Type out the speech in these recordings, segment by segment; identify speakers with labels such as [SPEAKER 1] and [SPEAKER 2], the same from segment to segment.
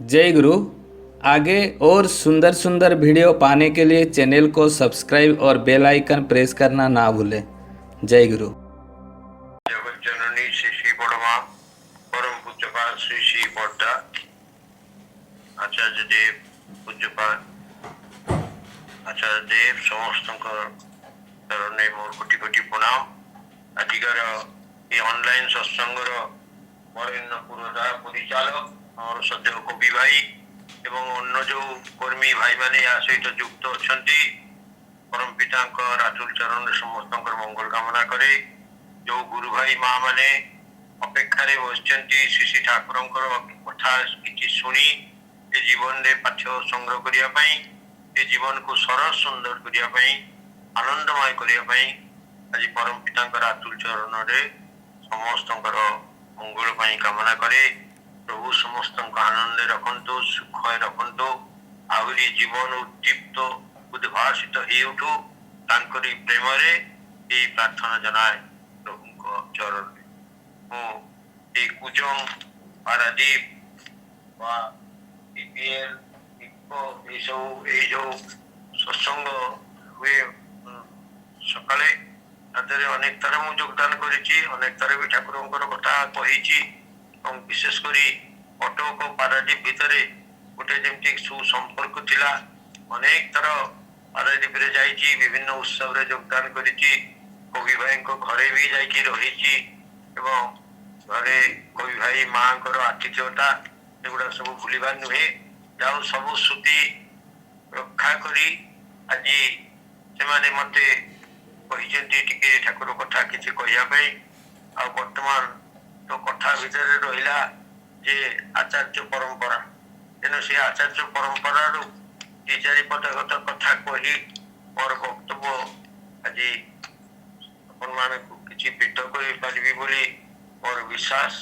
[SPEAKER 1] जय गुरु। आगे और सुंदर सुंदर वीडियो पाने के लिए चैनल को सब्सक्राइब और बेल आइकन प्रेस करना ना भूलें। जय गुरु।
[SPEAKER 2] जगत जननी श्री श्री बड़मा परम पूज्यपाल श्री श्री बड्डा आचार्य देव पूज्यपाल आचार्य देव समस्त चरण मोर कोटि कोटि प्रणाम। आजिकार ये ऑनलाइन सत्संगर बरेण्य पुरोधा परिचालक और सदैव कवि भाई एवं अन्य जो कर्मी भाई माने या सहित युक्त अच्छा परम पिता रातुल चरण समस्त मंगल कामना करे। जो गुरु भाई माँ माने अपेक्षारे बसचंती श्री श्री ठाकुर कथा किछि शुणी ए जीवन रे पाठ्य संग्रह करिया पई ए जीवन को सरस सुंदर करिया पई आनंदमय करिया पई आज परम पिता रातुल चरण रे समस्त मंगल पई कामना करे। प्रभु समस्त आनंद रखंतु सुख रखंतु आहुरी जीवन उद्दीप्त उद्भासित हे उठू तांकरी प्रेम रे ए प्रार्थना जनाए प्रभु चरण में कुजंग पारादीप बा टीपीएल इको जो सत्संग हुए सकाले तादरे अनेक तार मु योगदान करिछि अनेक तार भी ठाकुरंकर कथा कहिछि और विशेष करी कटक पारादीप भितरे गोटे जेमती सुसंपर्क थिला अनेक तार पारादीप रे जाइछि विभिन्न उत्सव रे योगदान करिछि कवि भाई घरे भी जाइकी रही एवं घरे कवि भाई माँ आतिथ्यता एगुड़ा सब भूलवा नुहे जाऊ सब श्रुति रक्षा करी आज से मते टिके ठाकुर कथा किसी कहवाई आ वर्तमान तो कथा भितर रहा जे आचार्य परंपरा तेणु से आचार्य परंपरा दी चारिपटगत कथा कही मोर वक्तव्य आज किसी पीठ कर पारि बोली मोर विश्वास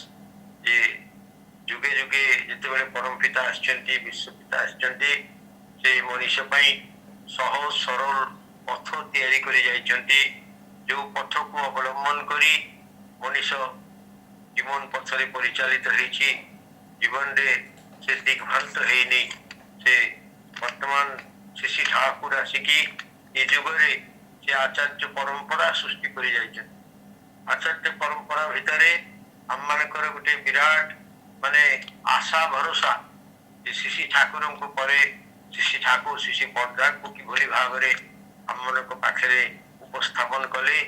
[SPEAKER 2] जे जुगे जुगे जिते परम पिता विश्वपिता से मनीष सहज सरल पथ तैयारी करी जाइछंती जो पथ को अवलंबन करी मनीष जीवन पथरे परिचालित होइछि जीवन रे से दिग्भ्रांत हेनी से वर्तमान श्री ठाकुर आसिकी ये जुगरे से आचार्य परंपरा सृष्टि करी जाइछन। आचार्य परंपरा भितरे हम मानकर गोटे विराट माने आशा भरोसा श्री ठाकुर को परे श्री ठाकुर श्री बड्डा को किभली भाव रे हम मानक पाखरे उपस्थापन कले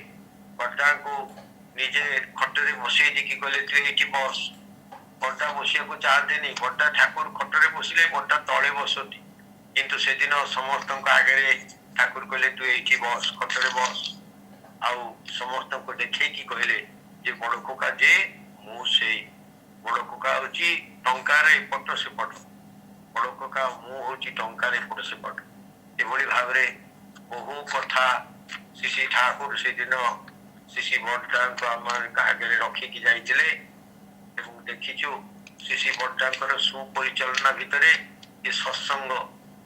[SPEAKER 2] बड्डा को निजे खटरे बसई देखी कहले तू एठी बस बड्डा बसिया को चाहते नहीं बड्डा ठाकुर खटरे बसिले बड्डा तले बसती किंतु से दिन समस्त आगे ठाकुर कहले तू एठी बस खटरे बस आउ समस्त को देखे कि कहले जे बड़ खोका जे मु से बड़ खोका होची टंकार एपट सेपट बड़ खोका मु होची टंकार एपट सेपट एभली भाव रे बहु कथा श्री ठाकुर से दिन श्री बड्डा को आम आगे रखिकी जाइए देखीचु श्री बड्डा सुपरिचालना भितर ये सत्संग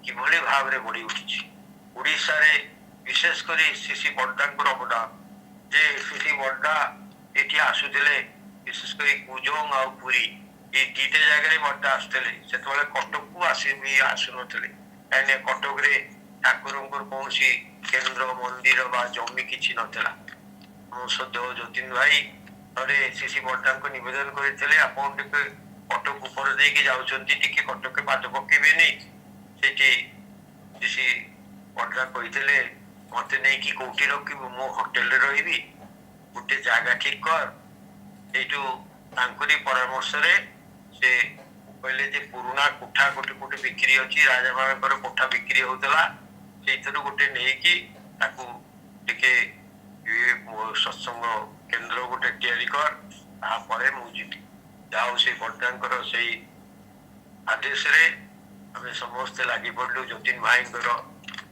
[SPEAKER 2] किभली भाव रे बढ़ी उठी ओडिशा रे विशेष करी श्री बड्डा अवदान जे श्री बड्डा ये आसुले विशेष कर कुजंग आ पुरी ये दीटे जगह बड्डा आसुले से कटक को आसुन कहीं कटक रे ठाकुर कौन केन्द्र मंदिर बा जमी किसी नाला सद्य जतिन भाई थे श्री बड्डा को नवेदन करते कटक ऊपर देके जाऊँगी कटक पाद पकेबेनी श्री बड्डा कहते मत नहीं कि कौटी रखी मो होटेल रही गोटे जगह ठीक कर ये परामर्श से कहले पुराना कोठा गोटे कोटे बिक्री अच्छी राजा मान कोठा बिक्री होता से गोटे नहीं कि सत्संग केन्द्र गोटे तैयारी कर तापर मुझी जाऊ से बड्डांकर से आदेश रे आम समस्ते लगी पड़लु जतिन भाई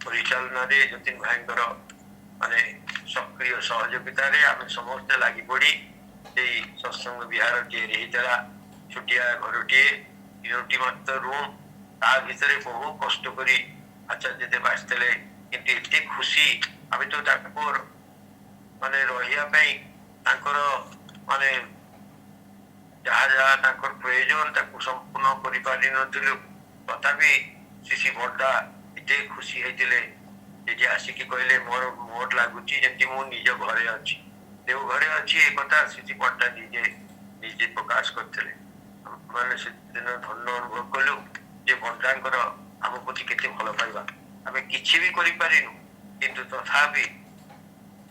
[SPEAKER 2] परिचालन जतिन भाई माने सक्रिय सहयोगिता आम समस्ते लगी पड़ी सत्संग विहार तैयारी छुटिया घरटे 3टी मात्र रूम ता भितर बहु कष्ट करी आचार्य देव आसते किंतु एते खुशी आम तो माने रहिया माने ଯାହା ଯାହା ତାଙ୍କର ପ୍ରୟୋଜନ ତାକୁ ସମ୍ପୂର୍ଣ୍ଣ କରିପାରିନଥିଲୁ, ତଥାପି ଶିଶି ବଡା ଏତେ ଖୁସି ହେଇଥିଲେ ଯେ ଆସିକି କହିଲେ ମୋର ଲାଗୁଛି ଯେମିତି ମୁଁ ନିଜ ଘରେ ଅଛି, ଯେଉଁ ଘରେ ଅଛି ଏ କଥା ଶିଶି ବଡା ନିଜେ ନିଜେ ପ୍ରକାଶ କରିଥିଲେ। ଆମେ ସେଦିନ ଧନ୍ୟ ଅନୁଭବ କଲୁ ଯେ ବଡାଙ୍କର ଆମ ପ୍ରତି କେତେ ଭଲ ପାଇବା। ଆମେ କିଛି ବି କରିପାରିନୁ, କିନ୍ତୁ ତଥାପି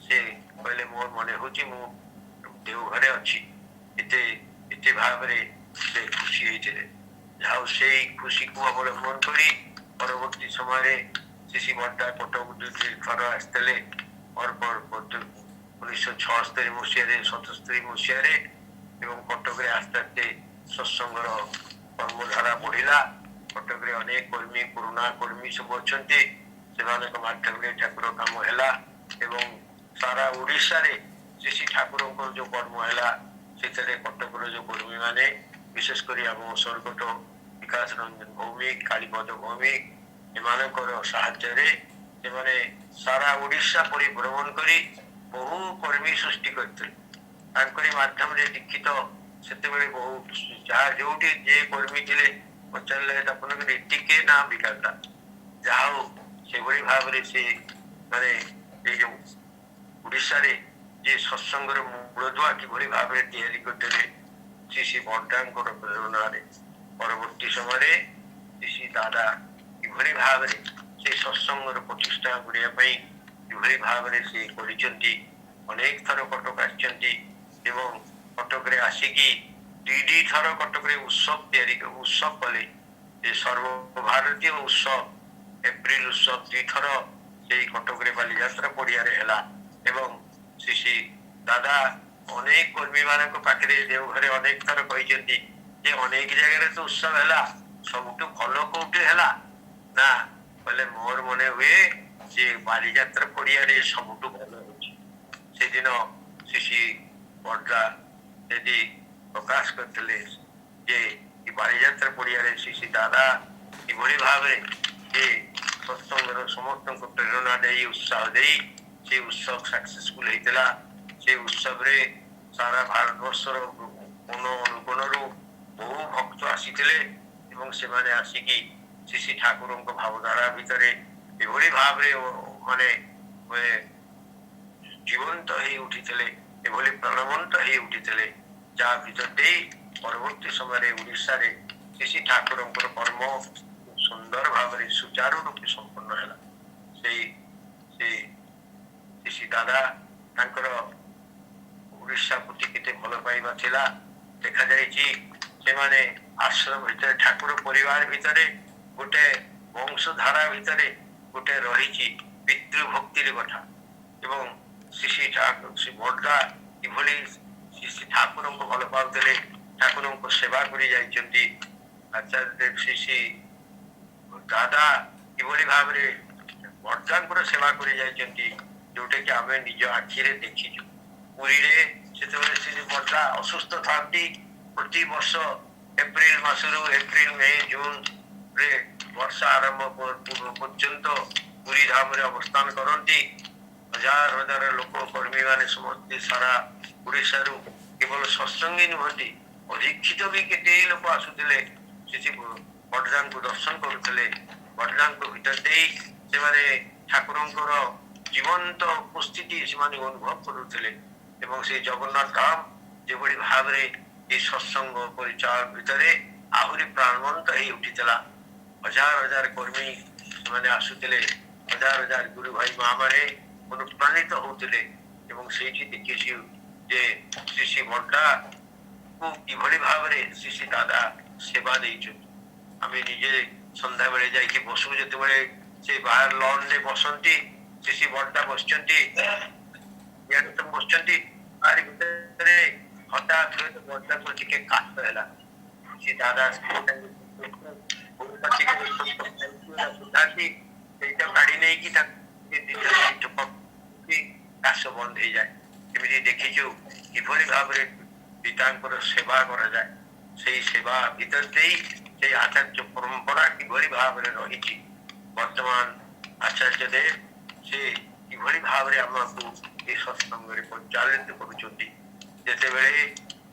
[SPEAKER 2] ସେ କହିଲେ ମୋର ମନେ ହଉଛି ମୁଁ ଯେଉଁ ଘରେ ଅଛି। ଏତେ ଏତେ ଭାବରେ ସେ ଖୁସି ହେଇଥିଲେ। ଯାହା ହଉ ସେଇ ଖୁସିକୁ ଅବଲମ୍ବନ କରି ପରବର୍ତ୍ତୀ ସମୟରେ ଶିଶି ବଡା କଟକ ଥର ଆସିଥିଲେ। 1976 ମସିହାରେ 77 ମସିହାରେ ଏବଂ କଟକରେ ଆସ୍ତେ ଆସ୍ତେ ସତ୍ସଙ୍ଗର କର୍ମଧାରା ବଢିଲା। କଟକରେ ଅନେକ କର୍ମୀ ପୁରୁଣା କର୍ମୀ ସବୁ ଅଛନ୍ତି, ସେମାନଙ୍କ ମାଧ୍ୟମରେ ଠାକୁର କାମ ହେଲା ଏବଂ ସାରା ଓଡ଼ିଶାରେ ଶ୍ରୀ ଠାକୁରଙ୍କର ଯୋଉ କର୍ମ ହେଲା ସେଥିରେ କଟକର ଯୋଉ କର୍ମୀ ମାନେ ବିଶେଷ କରି ଆମ ସ୍ୱର୍ଗତ ବିକାଶ ରଞ୍ଜନ ଭୌମିକ, କାଳୀପଦ ଭୌମିକ ଏମାନଙ୍କର ସାହାଯ୍ୟରେ ସେମାନେ ସାରା ଓଡ଼ିଶା ପରିଭ୍ରମଣ କରି ବହୁ କର୍ମୀ ସୃଷ୍ଟି କରିଥିଲେ। ତାଙ୍କରି ମାଧ୍ୟମରେ ଦୀକ୍ଷିତ ସେତେବେଳେ ବହୁ ଯାହା ଯୋଉଠି ଯେ କର୍ମୀ ଥିଲେ ପଚାରିଲେ ଆପଣଙ୍କର ଟିକେ ନା ବିକାଶ, ଯାହା ହଉ ସେଭଳି ଭାବରେ ସେ ମାନେ ଏଇ ଯୋଉ ଓଡ଼ିଶାରେ ଯେ ସତ୍ସଙ୍ଗର ମୂଳଦୁଆ କିଭଳି ଭାବରେ ତିଆରି କରିଥିଲେ ଶ୍ରୀ ବଡାଙ୍କର ପ୍ରେରଣାରେ ପରବର୍ତ୍ତୀ ସମୟରେ ଶ୍ରୀ ଦାଦା କିଭଳି ଭାବରେ ସେ ସତ୍ସଙ୍ଗର ପ୍ରତିଷ୍ଠା କରିବା ପାଇଁ କିଭଳି ଭାବରେ ସେ କରିଛନ୍ତି। ଅନେକ ଥର କଟକ ଆସିଛନ୍ତି ଏବଂ କଟକରେ ଆସିକି ଦି ଥର କଟକରେ ଉତ୍ସବ କଲେ। ଯେ ସର୍ବଭାରତୀୟ ଉତ୍ସବ ଏପ୍ରିଲ ଉତ୍ସବ 2 ଥର ସେଇ କଟକରେ ବାଲିଯାତ୍ରା ପଡିଆରେ ହେଲା ଏବଂ ଶ୍ରୀ ଦାଦା ଅନେକ କର୍ମୀ ମାନଙ୍କ ପାଖରେ ଦେଓଘରେ ଅନେକ ଥର କହିଛନ୍ତି ଯେ ଅନେକ ଜାଗାରେ ତ ଉତ୍ସବ ହେଲା, ସବୁଠୁ ଭଲ କୋଉଠି ହେଲା ନା କହିଲେ ମୋର ମନେ ହୁଏ ଯେ ବାଲିଯାତ୍ରା ପଡିଆରେ ସବୁଠୁ ଭଲ ହଉଛି। ସେଦିନ ଶ୍ରୀ ବଡା ସେଠି ପ୍ରକାଶ କରିଥିଲେ ଯେ ବାଲିଯାତ୍ରା ପଡିଆରେ ଶ୍ରୀ ଦାଦା କିଭଳି ଭାବରେ ସେ ସତ୍ସଙ୍ଗର ସମସ୍ତଙ୍କୁ ପ୍ରେରଣା ଦେଇ ଉତ୍ସାହ ଦେଇ ସେ ଉତ୍ସବ ସକ୍ସେସଫୁଲ ହେଇଥିଲା। ସେ ଉତ୍ସବରେ ସାରା ଭାରତବର୍ଷର କୋଣ ଅନୁକୋଣରୁ ବହୁ ଭକ୍ତ ଆସିଥିଲେ ଏବଂ ସେମାନେ ଆସିକି ଶ୍ରୀ ଠାକୁରଙ୍କ ଭାବଧାରା ଭିତରେ ଏଭଳି ଭାବରେ ମାନେ ଜୀବନ୍ତ ହେଇ ଉଠିଥିଲେ, ଏଭଳି ପ୍ରାଣବନ୍ତ ହେଇ ଉଠିଥିଲେ, ଯାହା ଭିତରେ ଦେଇ ପରବର୍ତ୍ତୀ ସମୟରେ ଓଡ଼ିଶାରେ ଶ୍ରୀ ଠାକୁରଙ୍କର କର୍ମ ସୁନ୍ଦର ଭାବରେ ସୁଚାରୁ ରୂପେ ସମ୍ପନ୍ନ ହେଲା। ଶ୍ରୀ ଦାଦା ତାଙ୍କର ଓଡ଼ିଶା ପ୍ରତି କେତେ ଭଲ ପାଇବା ଥିଲା ଦେଖାଯାଇଛି। ସେମାନେ ଆଶ୍ରମ ଭିତରେ ଠାକୁର ପରିବାର ଭିତରେ ଗୋଟେ ବଂଶଧାରା ଭିତରେ ଗୋଟେ ରହିଛି ପିତୃଭକ୍ତିର କଥା ଏବଂ ଶ୍ରୀ ବଡା କିଭଳି ଶ୍ରୀ ଠାକୁରଙ୍କୁ ଭଲ ପାଉଥିଲେ, ଠାକୁରଙ୍କୁ ସେବା କରି ଯାଇଛନ୍ତି। ଆଚାର୍ଯ୍ୟ ଶ୍ରୀ ଦାଦା କିଭଳି ଭାବରେ ବଡାଙ୍କର ସେବା କରି ଯାଇଛନ୍ତି ଯୋଉଟା କି ଆମେ ନିଜ ଆଖିରେ ଦେଖିଛୁ। ପୁରୀରେ ସେତେବେଳେ ଶ୍ରୀ ବଡା ଅସୁସ୍ଥ ଥାନ୍ତି, ପ୍ରତି ବର୍ଷ ଏପ୍ରିଲ ମାସରୁ ଏପ୍ରିଲ ମେ ଜୁନ ରେ ବର୍ଷା ଆରମ୍ଭ ପୂର୍ବ ପର୍ଯ୍ୟନ୍ତ ପୁରୀ ଧାମରେ ଅବସ୍ଥାନ କରନ୍ତି। ହଜାର ହଜାର ଲୋକ କର୍ମୀ ମାନେ ସମସ୍ତେ ସାରା ଓଡ଼ିଶାରୁ କେବଳ ସତ୍ସଙ୍ଗୀ ନୁହନ୍ତି ଅଶିକ୍ଷିତ ବି କେତେ ଲୋକ ଆସୁଥିଲେ ଶ୍ରୀ ବଡାଙ୍କୁ ଦର୍ଶନ କରୁଥିଲେ। ବଡାଙ୍କ ଭିତରେ ଦେଇ ସେମାନେ ଠାକୁରଙ୍କର ଜୀବନ୍ତ ଉପସ୍ଥିତି ସେମାନେ ଅନୁଭବ କରୁଥିଲେ ଏବଂ ସେ ଜଗନ୍ନାଥ ଧାମ ଯେଭଳି ଭାବରେ ଏ ସତ୍ସଙ୍ଗ ପରିଚାଳନା ଭିତରେ ଆହୁରି ପ୍ରାଣବନ୍ତ ହେଇ ଉଠିଥିଲା। ହଜାର ହଜାର କର୍ମୀ ସେମାନେ ଆସୁଥିଲେ, ହଜାର ହଜାର ଗୁରୁ ଭାଇ ମା ମାନେ ଅନୁପ୍ରାଣିତ ହଉଥିଲେ ଏବଂ ସେଇଠି ଦେଖିଛୁ ଯେ ଶ୍ରୀ ବଡା କୁ କିଭଳି ଭାବରେ ଶ୍ରୀ ଦାଦା ସେବା ଦେଇଛନ୍ତି। ଆମେ ନିଜେ ସନ୍ଧ୍ୟାବେଳେ ଯାଇକି ବସୁ, ଯେତେବେଳେ ସେ ବାହାର ଲନରେ ବସନ୍ତି ଶ୍ରୀ ବଡା ବସିଛନ୍ତି ବସିଛନ୍ତି ତାରି ଭିତରେ ହଠାତ୍ ବଡାକୁ ଟିକେ କାଶ ହେଲା। ସେ ଦାଦା ସେଇଟା କାଢି ନେଇକି କାଶ ବନ୍ଦ ହେଇଯାଏ। ଏମିତି ଦେଖିଛୁ କିଭଳି ଭାବରେ ପିତାଙ୍କର ସେବା କରାଯାଏ। ସେଇ ସେବା ଭିତରେ ଦେଇ ସେଇ ଆଚାର୍ଯ୍ୟ ପରମ୍ପରା କିଭଳି ଭାବରେ ରହିଛି। ବର୍ତ୍ତମାନ ଆଚାର୍ଯ୍ୟ ଦେବ ସେ କିଭଳି ଭାବରେ ଆମକୁ ଏ ସତ୍ସଙ୍ଗରେ ପରିଚାଳିତ କରୁଛନ୍ତି। ଯେତେବେଳେ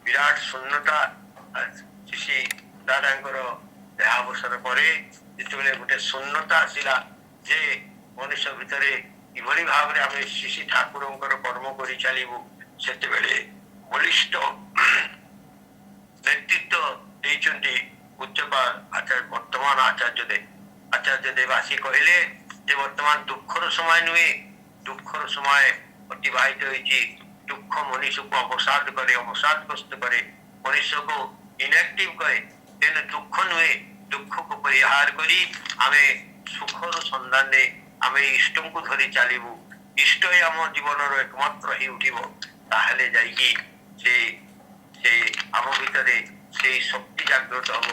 [SPEAKER 2] ବିରାଟ ଶୂନ୍ୟତା ଶିଶି ଦାଦାଙ୍କର ଦେହାବସାନ ପରେ ଯେତେବେଳେ ଗୋଟେ ଶୂନ୍ୟତା ଆସିଲା ଯେ ମଣିଷ ଭିତରେ କିଭଳି ଭାବରେ ଆମେ ଶିଶି ଠାକୁରଙ୍କର କର୍ମ କରି ଚାଲିବୁ, ସେତେବେଳେ ବଳିଷ୍ଠ ନେତୃତ୍ୱ ଦେଇଛନ୍ତି ପୂଜ୍ୟପାଦ ବର୍ତ୍ତମାନ ଆଚାର୍ଯ୍ୟ ଦେବ ଆସି କହିଲେ ଯେ ବର୍ତ୍ତମାନ ଦୁଃଖର ସମୟ ନୁହେଁ, ଦୁଃଖର ସମୟ ଅତିବାହିତ ହୋଇଛି। ଦୁଃଖ ମଣିଷକୁ ଅବସାଦଗ୍ରସ୍ତ କରେ, ମଣିଷକୁ ଇନଆକ୍ଟିଭ କରେ। ତେଣୁ ଦୁଃଖ ନୁହେଁ, ଦୁଃଖକୁ ପରିହାର କରି ଆମେ ସୁଖର ସନ୍ଧାନରେ ଆମେ ଇଷ୍ଟଙ୍କୁ ଧରି ଚାଲିବୁ। ଇଷ୍ଟ ହିଁ ଆମ ଜୀବନର ଏକମାତ୍ର ହେଇ ଉଠିବ। ତାହେଲେ ଯାଇକି ସେ ଆମ ଭିତରେ ସେଇ ଶକ୍ତି ଜାଗ୍ରତ ହବ,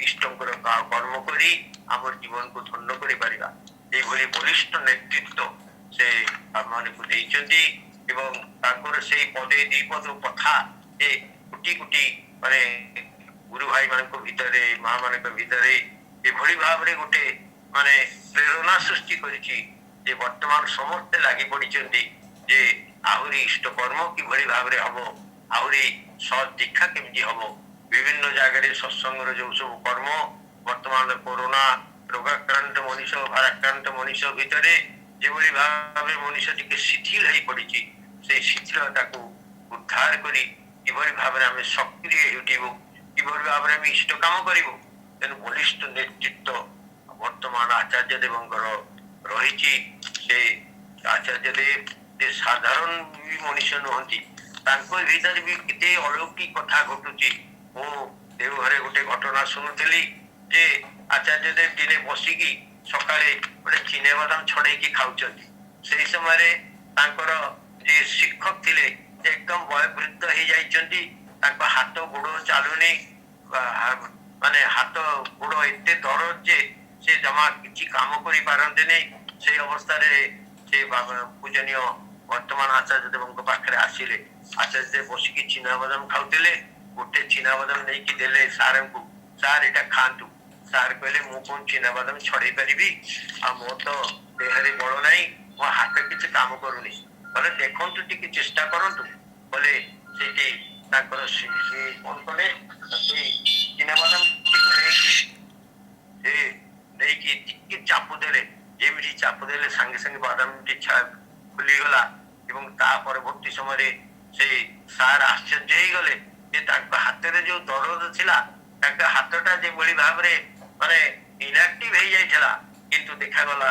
[SPEAKER 2] ଇଷ୍ଟଙ୍କର କର୍ମ କରି ଆମର ଜୀବନକୁ ଧନ୍ୟ କରିପାରିବା। এইଭଳି ବଳିଷ୍ଠ ନେତୃତ୍ୱ ସେ ଆମମାନଙ୍କୁ ଦେଇଛନ୍ତି ଏବଂ ତାଙ୍କର ସେଇ ପଦେ ଦି ପଦ କଥା ଯେ କୋଟି କୋଟି ମାନେ ଗୁରୁ ଭାଇ ମାନଙ୍କ ଭିତରେ, ମା ମାନଙ୍କ ଭିତରେ ଏଭଳି ଭାବରେ ଗୋଟେ ମାନେ ପ୍ରେରଣା ସୃଷ୍ଟି କରିଛି ଯେ ବର୍ତ୍ତମାନ ସମସ୍ତେ ଲାଗି ପଡିଛନ୍ତି ଯେ ଆହୁରି ଇଷ୍ଟ କର୍ମ କିଭଳି ଭାବରେ ହବ, ଆହୁରି ସତ୍ ଦୀକ୍ଷା କେମିତି ହବ। ବିଭିନ୍ନ ଜାଗାରେ ସତ୍ସଙ୍ଗର ଯୋଉ ସବୁ କର୍ମ ବର୍ତ୍ତମାନ କରୋନା ରୋଗାକ୍ରାନ୍ତ ମଣିଷ, ଭାରାକ୍ରାନ୍ତ ମଣିଷ ଭିତରେ ଯେଭଳି ଭାବରେ ମଣିଷ ଟିକେ ଶିଥିଳ ହେଇ ପଡିଛି, ସେଇ ଶିଥିଳତାକୁ ଉଦ୍ଧାର କରି କିଭଳି ଭାବରେ ଆମେ ସକ୍ରିୟ ହେଉଠିବୁ, କିଭଳି ଭାବରେ ଆମେ ଇଷ୍ଟ କାମ କରିବୁ। ତେଣୁ ବଳିଷ୍ଠ ନେତୃତ୍ୱ ବର୍ତ୍ତମାନ ଆଚାର୍ଯ୍ୟ ଦେବଙ୍କର ରହିଛି। ସେ ଆଚାର୍ଯ୍ୟ ଦେବ ଯେ ସାଧାରଣ ବି ମଣିଷ ନୁହନ୍ତି, ତାଙ୍କ ଭିତରେ ବି କେତେ ଅଲୌକିକ କଥା ଘଟୁଛି। ମୁଁ ଦେଓଘରେ ଗୋଟେ ଘଟଣା ଶୁଣୁଥିଲି ଯେ ଆଚାର୍ଯ୍ୟ ଦେବ ଦିନେ ବସିକି ସକାଳେ ଗୋଟେ ଚିନାବାଦାମ ଛଡେଇକି ଖାଉଛନ୍ତି। ସେଇ ସମୟରେ ତାଙ୍କର ଯେ ଶିକ୍ଷକ ଥିଲେ ଏକଦମ ବୟବୃଦ୍ଧ ହେଇଯାଇଛନ୍ତି, ତାଙ୍କ ହାତ ଗୋଡ ଚାଲୁନି, ମାନେ ହାତ ଗୋଡ ଏତେ ଦରଜ ଯେ ସେ ଜମା କିଛି କାମ କରିପାରନ୍ତିନି। ସେଇ ଅବସ୍ଥାରେ ସେ ପୂଜନୀୟ ବର୍ତ୍ତମାନ ଆଚାର୍ଯ୍ୟ ଦେବଙ୍କ ପାଖରେ ଆସିଲେ। ଆଚାର୍ଯ୍ୟ ଦେବ ବସିକି ଚିନାବାଦାମ ଖାଉଥିଲେ। ଗୋଟେ ଚିନାବାଦାମ ନେଇକି ଦେଲେ ସାରଙ୍କୁ, ସାର୍ ଏଇଟା ଖାଆନ୍ତୁ। ସାର୍ କହିଲେ ମୁଁ କଣ ଚିନାବାଦାମ ଛଡେଇ ପାରିବି, ଆଉ ମୋ ତ ଦେହରେ ବଳ ନାହିଁ, ମୋ ହାତ କିଛି କାମ କରୁନି। କହିଲେ ଦେଖନ୍ତୁ ଟିକେ ଚେଷ୍ଟା କରନ୍ତୁ। ବୋଲେ ସେଇଠି ତାଙ୍କର କଣ କଲେ, ସେଇ ଚିନାବାଦାମ ନେଇକି ଟିକେ ଚାପୁ ଦେଲେ। ଯେମିତି ଚାପୁ ଦେଲେ ସାଙ୍ଗେ ସାଙ୍ଗେ ବାଦାମଟି ଖୋଲିଗଲା ଏବଂ ତା ପରବର୍ତ୍ତୀ ସମୟରେ ସେ ସାର୍ ଆଶ୍ଚର୍ଯ୍ୟ ହେଇଗଲେ ଯେ ତାଙ୍କ ହାତରେ ଯୋଉ ଦରଦ ଥିଲା, ତାଙ୍କ ହାତଟା ଯେଭଳି ଭାବରେ ମାନେ ଇନଆକ୍ଟିଭ ହେଇଯାଇଥିଲା, କିନ୍ତୁ ଦେଖାଗଲା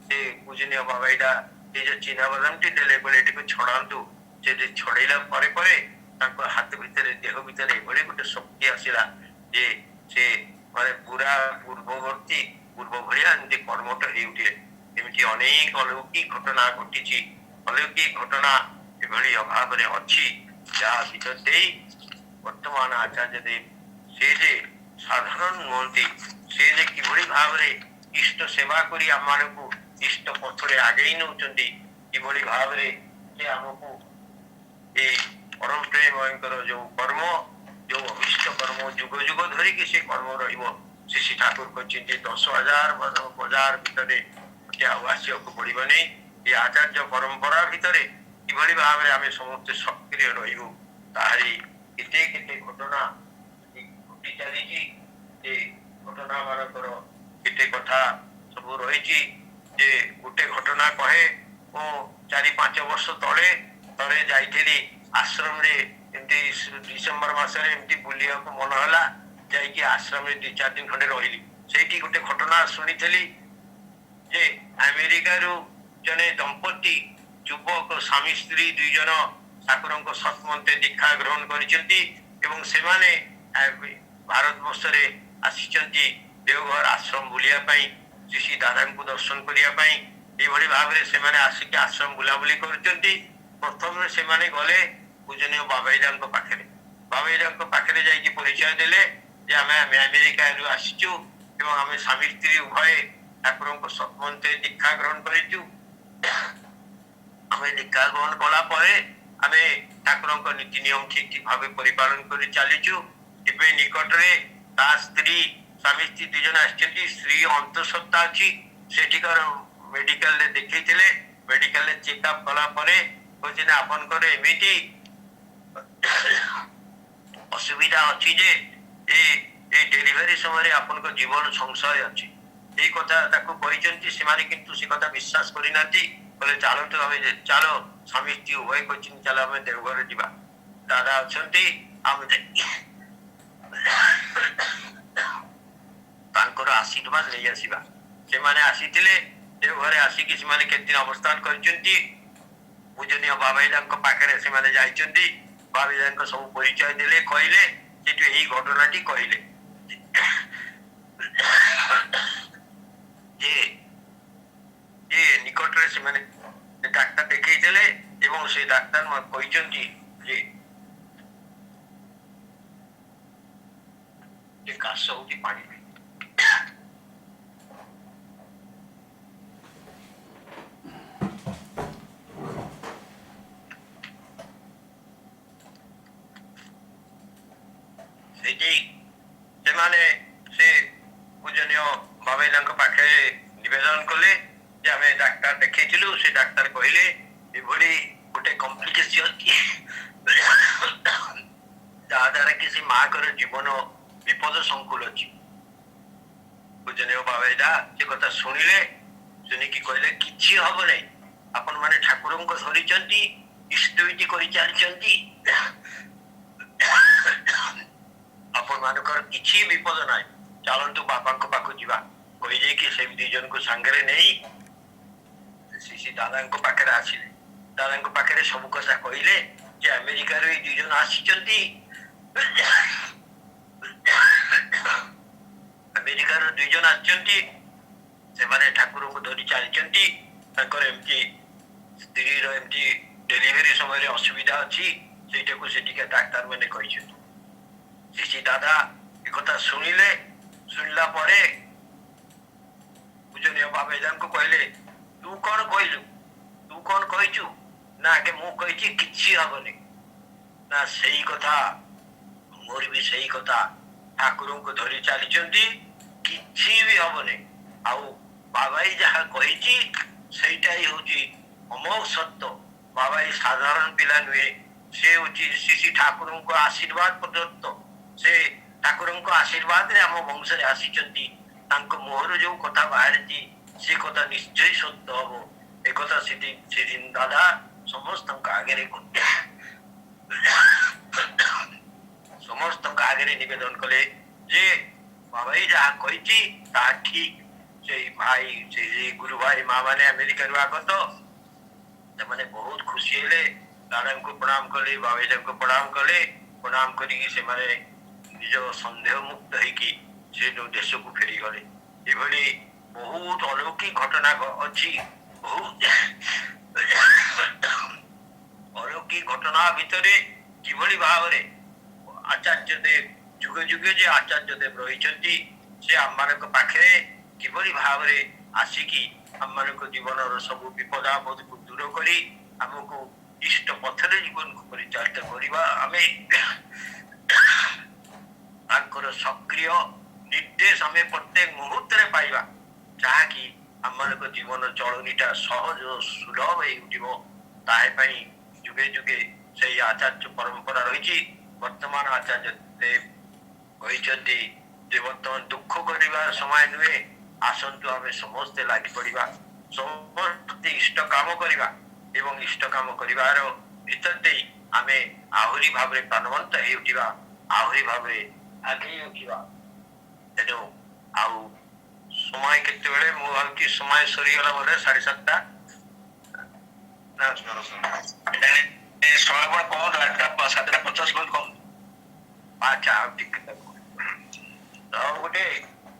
[SPEAKER 2] ସେ ପୂଜନୀୟ ବାବା ଏଇଟା ଏ ଯୋଉ ଚିନାବାଦାମଟି ଦେଲେ ବୋଲେ ଏଟିକୁ ଛଡାନ୍ତୁ। ସେଠି ଛଡେଇଲା ପରେ ପରେ ତାଙ୍କ ହାତ ଭିତରେ, ଦେହ ଭିତରେ ଏଭଳି ଗୋଟେ ଶକ୍ତି ଆସିଲା ଯେ ସେ ମାନେ ପୁରା ପୂର୍ବ ଭଳିଆ ଏମିତି କର୍ମଠ ହେଇ ଉଠିଲେ। ଏମିତି ଅନେକ ଅଲୌକିକ ଘଟଣା ଘଟିଛି। ଅଲୌକିକ ଘଟଣା ଏଭଳି ଅଭାବରେ ଅଛି, ଯାହା ଭିତରେ ଦେଇ ବର୍ତ୍ତମାନ ଆଚାର୍ଯ୍ୟ ଦେବ ସେ ଯେ ସାଧାରଣ ନୁହନ୍ତି, ସେ ଯେ କିଭଳି ଭାବରେ ଇଷ୍ଟ ସେବା କରି ଆମମାନଙ୍କୁ ଇଷ୍ଟ ପଥରେ ଆଗେଇ ନେଉଛନ୍ତି, କିଭଳି ଭାବରେ ସେ ଆମକୁ ଏଇ ପରମ ପ୍ରେମଙ୍କର ଯୋଉ କର୍ମ, ଯୋଉ ଅଭିଷ୍ଟ କର୍ମ ଯୁଗ ଯୁଗ ଧରିକି ସେ କର୍ମ ରହିବ। ଶ୍ରୀ ଠାକୁର କହିଛନ୍ତି 10,000 ବଜାର ଭିତରେ ଆଉ ଆସିବାକୁ ପଡିବନି। ଏ ଆଚାର୍ଯ୍ୟ ପରମ୍ପରା ଭିତରେ କିଭଳି ଭାବରେ ଆମେ ସମସ୍ତେ ସକ୍ରିୟ ରହିବୁ, ତାହାରି କେତେ କେତେ ଘଟଣା ଘଟି ଚାଲିଛି। ଏ ଘଟଣା ମାନଙ୍କର କେତେ କଥା ସବୁ ରହିଛି। ଯେ ଗୋଟେ ଘଟଣା କହେ, ମୁଁ 4-5 ବର୍ଷ ତଳେ ଯାଇଥିଲି ଆଶ୍ରମରେ, ଏମିତି ଡିସେମ୍ବର ମାସରେ ଏମିତି ବୁଲିବାକୁ ମନ ହେଲା, ଯାଇକି ଆଶ୍ରମରେ 2-4 ଦିନ ଖଣ୍ଡେ ରହିଲି। ସେଇଠି ଗୋଟେ ଘଟଣା ଶୁଣିଥିଲି ଯେ ଆମେରିକାରୁ ଜଣେ ଦମ୍ପତି ଯୁବକ ସ୍ୱାମୀ ସ୍ତ୍ରୀ 2 ଜଣ ଠାକୁରଙ୍କ ସତ୍ମନ୍ତେ ଦୀକ୍ଷା ଗ୍ରହଣ କରିଛନ୍ତି ଏବଂ ସେମାନେ ଭାରତ ବର୍ଷରେ ଆସିଛନ୍ତି ଦେଓଘର ଆଶ୍ରମ ବୁଲିବା ପାଇଁ, ଶ୍ରୀ ଦାଦାଙ୍କୁ ଦର୍ଶନ କରିବା ପାଇଁ। ଏଇଭଳି ଭାବରେ ସେମାନେ ଆସିକି ଆଶ୍ରମ ବୁଲାବୁଲି କରୁଛନ୍ତି। ପ୍ରଥମେ ସେମାନେ ଗଲେ ପୂଜନୀୟ ବାବାଇଦାଙ୍କ ପାଖରେ। ବାବାଇଦାଙ୍କ ପାଖରେ ଯାଇକି ପରିଚୟ ଦେଲେ ଯେ ଆମେ ଆମେରିକାରୁ ଆସିଛୁ ଏବଂ ଆମେ ସ୍ୱାମୀ ସ୍ତ୍ରୀ ଉଭୟ ଠାକୁରଙ୍କ ସତ୍ମନ୍ତେ ଦୀକ୍ଷା ଗ୍ରହଣ କରିଛୁ। ଆମେ ଦୀକ୍ଷା ଗ୍ରହଣ କଲା ପରେ ଆମେ ଠାକୁରଙ୍କ ନୀତି ନିୟମ ଠିକ ଭାବେ ପରିପାଳନ କରି ଚାଲିଛୁ। ଏବେ ନିକଟରେ ତା ସ୍ତ୍ରୀ, ସ୍ୱାମୀ ସ୍ତ୍ରୀ 2 ଜଣ ଆସିଛନ୍ତି। ସ୍ତ୍ରୀ ଅନ୍ତଃସତ୍ତ୍ୱା ଅଛି, ସେଠିକାର ମେଡିକାଲରେ ଦେଖେଇଥିଲେ। ମେଡିକାଲରେ ଚେକଅପ କଲା ପରେ କହୁଛି ଆପଣଙ୍କର ଏମିତି ଅସୁବିଧା ଅଛି ଯେ এই ডেলিভারি সময় আপনার জীবন সংশয় আছে এই কথা তাকে କହିଛନ୍ତି ସେମାନେ কিন্তু সে কথা বিশ্বাস କରିନାହାନ୍ତି କହିଲେ ଚାଲନ୍ତୁ ଆମେ ଚାଲ ସ୍ୱାମୀ ସ୍ତ୍ରୀ ଉଭୟ କହିଛନ୍ତି ଚାଲ ଆମେ ଦେଓଘର ଯିବା ଦାଦା ଅଛନ୍ତି ଆମେ ତାଙ୍କର ଆଶୀର୍ବାଦ ନେଇ ଆସିବା ସେମାନେ ଆସିଥିଲେ ଦେଓଘରେ ଆସିକି ସେମାନେ କେତେ ଦିନ ଅବସ୍ଥାନ କରିଛନ୍ତି ପୂଜନୀୟ ବାବାଇଦାଙ୍କ ପାଖରେ ସେମାନେ ଯାଇଛନ୍ତି ବାବାଇଦାଙ୍କ ସବୁ ପରିଚୟ ଦେଲେ କହିଲେ ସେଠୁ ଏଇ ଘଟଣାଟି କହିଲେ ଯେ ନିକଟରେ ସେମାନେ ଡାକ୍ତର ଦେଖେଇଦେଲେ ଏବଂ ସେ ଡାକ୍ତର କହିଛନ୍ତି ଯେ କାଶ ହଉଛି ପାଣି ସେଠି ସେମାନେ ସେ ପୂଜନୀୟ ବାବାଇଦାଙ୍କ ପାଖରେ ନିବେଦନ କଲେ ଯେ ଆମେ ଡାକ୍ତର ଦେଖେଇଥିଲୁ ସେ ଡାକ୍ତର କହିଲେ ଏଭଳି ଗୋଟେ କମ୍ପ୍ଲିକେସନ ଯାହା ଦ୍ୱାରା କି ସେ ମାଙ୍କର ଜୀବନ ବିପଦ ସଂକୁଳ ଅଛି ପୂଜନୀୟ ବାବାଇଦା ସେ କଥା ଶୁଣିଲେ ଶୁଣିକି କହିଲେ କିଛି ହବ ନାହିଁ ଆପଣ ମାନେ ଠାକୁରଙ୍କୁ ଧରିଛନ୍ତି ଇଷ୍ଟବିଧି କରିଚାଲିଛନ୍ତି ଆପଣ ମାନଙ୍କର କିଛି ବିପଦ ନାହିଁ ଚାଲନ୍ତୁ ବାବାଙ୍କ ପାଖକୁ ଯିବା କହିଦେଇକି ସେ ଦି ଜଣଙ୍କୁ ସାଙ୍ଗରେ ନେଇ ଶ୍ରୀ ଦାଦାଙ୍କ ପାଖରେ ଆସିଲେ ଦାଦାଙ୍କ ପାଖରେ ସବୁ କଥା କହିଲେ ଯେ ଆମେରିକାରୁ ଏଇ ଦି ଜଣ ଆସିଛନ୍ତି ଆମେରିକାରୁ ଦୁଇ ଜଣ ଆସିଛନ୍ତି ସେମାନେ ଠାକୁରଙ୍କୁ ଧରି ଚାଲିଛନ୍ତି ତାଙ୍କର ଏମିତି ସ୍ତ୍ରୀର ଏମିତି ଡେଲିଭରି ସମୟରେ ଅସୁବିଧା ଅଛି ସେଇଟାକୁ ସେଠିକା ଡାକ୍ତର ମାନେ କହିଛନ୍ତି ଶ୍ରୀ ଦାଦା ଏକଥା ଶୁଣିଲେ ଶୁଣିଲା ପରେ ପୂଜନୀୟ ବାବାଇଦାଙ୍କୁ କହିଲେ ତୁ କଣ କହିଲୁ ତୁ କଣ କହିଛୁ ନା ଆଗେ ମୁଁ କହିଛି କିଛି ହବନି ନା ସେଇ କଥା ମୋର ବି ସେଇ କଥା ଠାକୁରଙ୍କୁ ଧରି ଚାଲିଛନ୍ତି କିଛି ବି ହବନି ଆଉ ବାବାଇ ଯାହା କହିଛି ସେଇଟା ହିଁ ହଉଛି ଅମୋଘ ସତ୍ୟ ବାବାଇ ସାଧାରଣ ପିଲା ନୁହେଁ ସେ ହଉଛି ଶ୍ରୀ ଠାକୁରଙ୍କ ଆଶୀର୍ବାଦ ପ୍ରଦତ୍ତ ସେ ଠାକୁରଙ୍କ ଆଶୀର୍ବାଦରେ ଆମ ବଂଶରେ ଆସିଛନ୍ତି ତାଙ୍କ ମୁହଁରୁ ଯୋଉ କଥା ବାହାରିଛି ସେ କଥା ନିଶ୍ଚୟ ସତ୍ୟ ହବ ଏକଥା ଶ୍ରୀ ଦାଦା ସମସ୍ତଙ୍କ ଆଗରେ ସମସ୍ତଙ୍କ ଆଗରେ ନିବେଦନ କଲେ ଯେ ବାବାଇ ଯାହା କହିଛି ତାହା ଠିକ ସେଇ ଭାଇ ସେଇ ଗୁରୁ ଭାଇ ମା ମାନେ ଆମେରିକାରୁ ଆଗତ ସେମାନେ ବହୁତ ଖୁସି ହେଲେ ଦାଦାଙ୍କୁ ପ୍ରଣାମ କଲେ ବାବାଇଦାଙ୍କୁ ପ୍ରଣାମ କଲେ ପ୍ରଣାମ କରିକି ସେମାନେ ନିଜ ସନ୍ଦେହ ମୁକ୍ତ ହେଇକି ସେ ଦେଶକୁ ଫେରିଗଲେ ଏଭଳି ବହୁତ ଅଲୌକିକ ଘଟଣା ଅଛି ବହୁତ ଅଲୌକିକ ଘଟଣା ଭିତରେ କିଭଳି ଭାବରେ ଆଚାର୍ଯ୍ୟ ଦେବ ଯୁଗ ଯୁଗ ଯେ ଆଚାର୍ଯ୍ୟ ଦେବ ରହିଛନ୍ତି ସେ ଆମମାନଙ୍କ ପାଖରେ କିଭଳି ଭାବରେ ଆସିକି ଆମମାନଙ୍କ ଜୀବନର ସବୁ ବିପଦ ଆପଦକୁ ଦୂର କରି ଆମକୁ ଇଷ୍ଟ ପଥରେ ଜୀବନକୁ ପରିଚାଳିତ କରିବା ଆମେ ତାଙ୍କର ସକ୍ରିୟ ନିର୍ଦ୍ଦେଶ ଆମେ ପ୍ରତ୍ୟେକ ମୁହୂର୍ତ୍ତରେ ପାଇବା ଯାହାକି ଆମମାନଙ୍କ ଜୀବନ ଚଳନୀଟା ସହଜ ସୁଲଭ ହେଇ ଉଠିବ ତାହା ପାଇଁ ଯୁଗେ ଯୁଗେ ସେଇ ଆଚାର୍ଯ୍ୟ ପରମ୍ପରା ରହିଛି ବର୍ତ୍ତମାନ ଆଚାର୍ଯ୍ୟ ଦେବ କହିଛନ୍ତି ଯେ ବର୍ତ୍ତମାନ ଦୁଃଖ କରିବା ସମୟ ନୁହେଁ ଆସନ୍ତୁ ଆମେ ସମସ୍ତେ ଲାଗି ପଡିବା ସମସ୍ତେ ଇଷ୍ଟ କାମ କରିବା ଏବଂ ଇଷ୍ଟ କାମ କରିବାର ଭିତର ଦେଇ ଆମେ ଆହୁରି ଭାବରେ ପ୍ରାଣବନ୍ତ ହେଇ ଉଠିବା ଆହୁରି ଭାବରେ ଆଗେଇ ଉଠିବା ତେଣୁ ଆଉ ସମୟ କେତେବେଳେ ମୁଁ ଭାବୁଛି ସମୟ ସରିଗଲା ବୋଧେ 7:30 ସମୟ କଣ 7:50 ଆଚ୍ଛା ଆଉ ଟିକେ ଗୋଟେ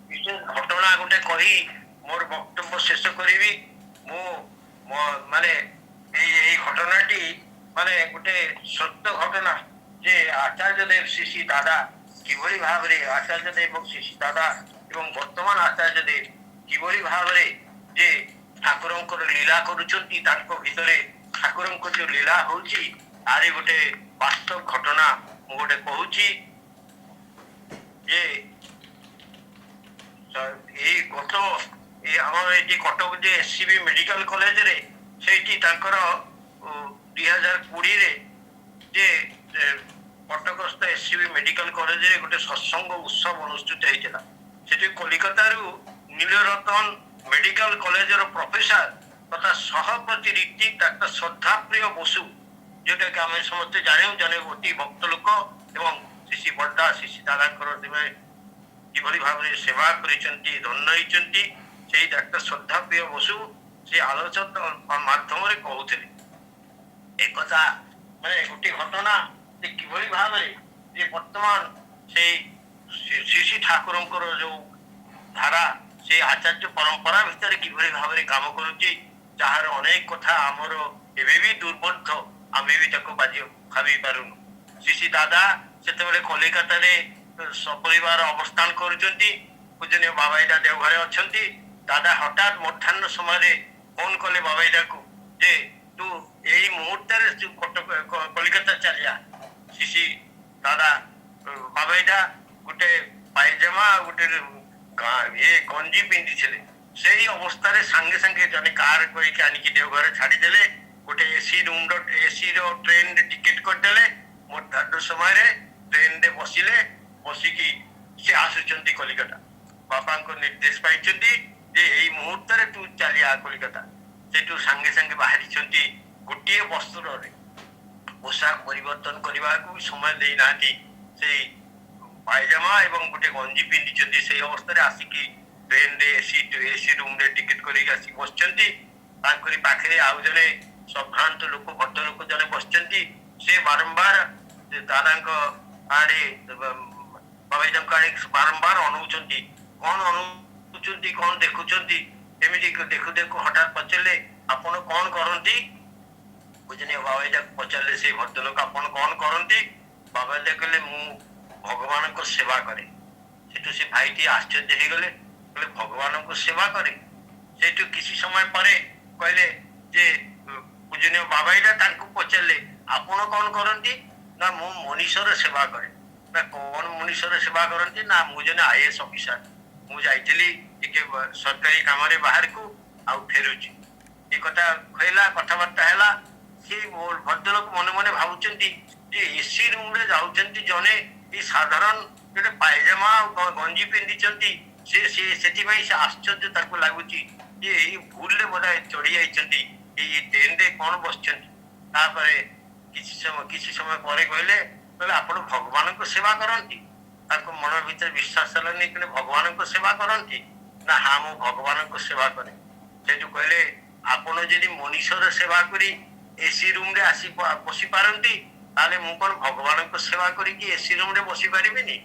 [SPEAKER 2] ବିଶେଷ ଘଟଣା ଗୋଟେ କହି ମୋର ବକ୍ତବ୍ୟ ଶେଷ କରିବି ମୁଁ ମାନେ ଏଇ ଘଟଣାଟି ମାନେ ଗୋଟେ ସତ୍ୟ ଘଟଣା ଯେ ଆଚାର୍ଯ୍ୟ ଦେବ ଶ୍ରୀ ଦାଦା କିଭଳି ଭାବରେ ଆଚାର୍ଯ୍ୟ ଦେବ ଏବଂ ଶ୍ରୀ ଦାଦା ଏବଂ ବର୍ତ୍ତମାନ ଆଚାର୍ଯ୍ୟ ଦେବ କିଭଳି ଭାବରେ ଯେ ଠାକୁରଙ୍କର ଲୀଳା କରୁଛନ୍ତି ତାଙ୍କ ଭିତରେ ଠାକୁରଙ୍କ ଯୋଉ ଲୀଳା ହଉଛି ଆରି ଗୋଟେ ବାସ୍ତବ ଘଟଣା ମୁଁ ଗୋଟେ କହୁଛି ଯେ ଏଇ ଗତ ଆମର ଏଠି କଟକ ଯେ SCB ମେଡିକାଲ କଲେଜରେ ସେଇଠି ତାଙ୍କର 2020ରେ ଯେ କଟକସ୍ଥ SCB ମେଡିକାଲ କଲେଜରେ ଗୋଟେ ସତ୍ସଙ୍ଗ ଉତ୍ସବ ଅନୁଷ୍ଠିତ ହେଇଥିଲା। ସେଠି କଲିକତାରୁ ନୀଳରତନ ମେଡିକାଲ କଲେଜର ପ୍ରଫେସର ତଥା ସହପତି ଋତିକ ଡାକ୍ତର ଶ୍ରଦ୍ଧାପ୍ରିୟ ବସୁ, ଯୋଉଟାକି ଆମେ ସମସ୍ତେ ଜାଣୁ, ଜଣେ ଅତି ଭକ୍ତ ଲୋକ ଏବଂ ଶିଶି ବଡ୍ଡା ଶିଶି ଦାଦାଙ୍କର କିଭଳି ଭାବରେ ସେବା କରିଛନ୍ତି, ଧନ୍ୟ ହେଇଛନ୍ତି, ସେଇ ଡାକ୍ତର ଶ୍ରଦ୍ଧାପ୍ରିୟ ବସୁ ସେ ଆଲୋଚନା ମାଧ୍ୟମରେ କହୁଥିଲେ ଏକଥା, ମାନେ ଗୋଟେ ଘଟଣା ଯେ କିଭଳି ଭାବରେ ଯେ ବର୍ତ୍ତମାନ ସେଇ ଶ୍ରୀ ଠାକୁରଙ୍କର ଯୋଉ ଧାରା ସେ ଆଚାର୍ଯ୍ୟ ପରମ୍ପରା ଭିତରେ କିଭଳି ଭାବରେ କାମ କରୁଛି, ଯାହାର ଅନେକ କଥା ଆମର ଏବେ ବି ଦୁର୍ବୋଧ୍ୟ, ଆମେ ବି ତାକୁ ଭାବି ପାରୁନୁ। ଶ୍ରୀ ଦାଦା ସେତେବେଳେ କଲିକତାରେ ସପରିବାର ଅବସ୍ଥାନ କରୁଛନ୍ତି, ପୂଜନୀୟ ବାବାଇଦା ଦେଓଘରେ ଅଛନ୍ତି। ଦାଦା ହଠାତ୍ ମଧ୍ୟାହ୍ନ ସମୟରେ ଫୋନ କଲେ ବାବାଇଦାକୁ ଯେ ତୁ ଏଇ ମୁହୂର୍ତ୍ତରେ କଲିକତା ଚାଲିଆ। ଶିଶି ଦାଦା ବାବାଇଦା ଗୋଟେ ପାଇଜାମା ଗୋଟେ ଗଞ୍ଜି ପିନ୍ଧିଥିଲେ। ସେଇ ଅବସ୍ଥାରେ ସାଙ୍ଗେ ସାଙ୍ଗେ ଜଣେ କାର କରିକି ଆଣିକି ଦେଓଘରେ ଛାଡିଦେଲେ। ଗୋଟେ ଏସି ର ଟ୍ରେନରେ ଟିକେଟ କରିଦେଲେ। ମଧ୍ୟାହ୍ନ ସମୟରେ ଟ୍ରେନରେ ବସିଲେ, ବସିକି ସେ ଆସୁଛନ୍ତି କଲିକତା। ବାପାଙ୍କ ନିର୍ଦ୍ଦେଶ ପାଇଛନ୍ତି ଯେ ଏଇ ମୁହୂର୍ତ୍ତରେ ତୁ ଚାଲିଆ କଲିକତା। ସେଠୁ ସାଙ୍ଗେ ସାଙ୍ଗେ ବାହାରିଛନ୍ତି। ଗୋଟିଏ ବସ୍ତ୍ରରେ ପୋଷାକ ପରିବର୍ତ୍ତନ କରିବାକୁ ସମୟ ଦେଇନାହାନ୍ତି। ସେଇ ପାଇଜାମା ଏବଂ ଗୋଟେ ଗଞ୍ଜି ପିନ୍ଧିଛନ୍ତି। ସେଇ ଅବସ୍ଥାରେ ଆସିକି ଟ୍ରେନରେ ଏସି ରୁମରେ ଟିକେଟ କରିକି ଆସିକି ବସିଛନ୍ତି। ତାଙ୍କରି ପାଖରେ ଆଉ ଜଣେ ସମ୍ଭ୍ରାନ୍ତ ଲୋକ, ଭଦ୍ର ଲୋକ ଜଣେ ବସିଛନ୍ତି। ସେ ବାରମ୍ବାର ଦାଦାଙ୍କ ଆଡେ ବାବାଇଦାଙ୍କ ଆଡେ ବାରମ୍ବାର ଅନଉଛନ୍ତି। କଣ ଅନଉଛନ୍ତି, କଣ ଦେଖୁଛନ୍ତି? ଏମିତି ଦେଖୁ ଦେଖୁ ହଠାତ୍ ପଚାରିଲେ ଆପଣ କଣ କରନ୍ତି? ବୁଝିନି ବାବାଇଦାକୁ ପଚାରିଲେ ସେଇ ଭଦ୍ରଲୋକ ଆପଣ କଣ କରନ୍ତି? ବାବାଇଦା କହିଲେ ମୁଁ ଭଗବାନଙ୍କ ସେବା କରେ। ସେଠୁ ସେ ଭାଇଟି ଆଶ୍ଚର୍ଯ୍ୟ ହେଇଗଲେ, କହିଲେ ଭଗବାନଙ୍କ ସେବା କରେ? ସେଇଠୁ କିଛି ସମୟ ପରେ କହିଲେ ଯେ ପୂଜନୀୟ ବାବାଇଦା ତାଙ୍କୁ ପଚାରିଲେ ଆପଣ କଣ କରନ୍ତି? ନା ମୁଁ ମନୀଷର ସେବା କରେ। ନା କଣ ମନୀଷର ସେବା କରନ୍ତି? ନା ମୁଁ ଜଣେ IAS ଅଫିସର। ମୁଁ ଯାଇଥିଲି ଟିକେ ସରକାରୀ କାମରେ ବାହାରକୁ, ଆଉ ଫେରୁଛି। ଏ କଥା କହିଲା, କଥାବାର୍ତ୍ତା ହେଲା। ସେ ଭଦ୍ରଲୋକ ମନେ ମନେ ଭାବୁଛନ୍ତି ଯେ ଏସି ରୁମରେ ଯାଉଛନ୍ତି ଜଣେ, ଏଇ ସାଧାରଣ ଗୋଟେ ପାଇଜାମା ଆଉ ଗଞ୍ଜି ପିନ୍ଧିଛନ୍ତି। ସେଥିପାଇଁ ସେ ଆଶ୍ଚର୍ଯ୍ୟ ତାକୁ ଲାଗୁଛି ଯେ ଏଇ ଭୁଲରେ ବୋଧେ ଚଢି ଯାଇଛନ୍ତି, ଏଇ ଟ୍ରେନରେ କଣ ବସିଛନ୍ତି। ତାପରେ କିଛି ସମୟ ପରେ କହିଲେ ଆପଣ ଭଗବାନଙ୍କ ସେବା କରନ୍ତି? ତାଙ୍କ ମନ ଭିତରେ ବିଶ୍ୱାସ ହେଲାନି। କହିଲେ ଭଗବାନଙ୍କ ସେବା କରନ୍ତି? ନା ହଁ ମୁଁ ଭଗବାନଙ୍କ ସେବା କରେ। ସେଠୁ କହିଲେ ଆପଣ ଯଦି ମନୀଷର ସେବା କରି ଏସି ରୁମରେ ଆସି ବସି ପାରନ୍ତି, ତାହେଲେ ମୁଁ କଣ ଭଗବାନଙ୍କ ସେବା କରିକି ଏସି ରୁମରେ ବସି ପାରିବିନି?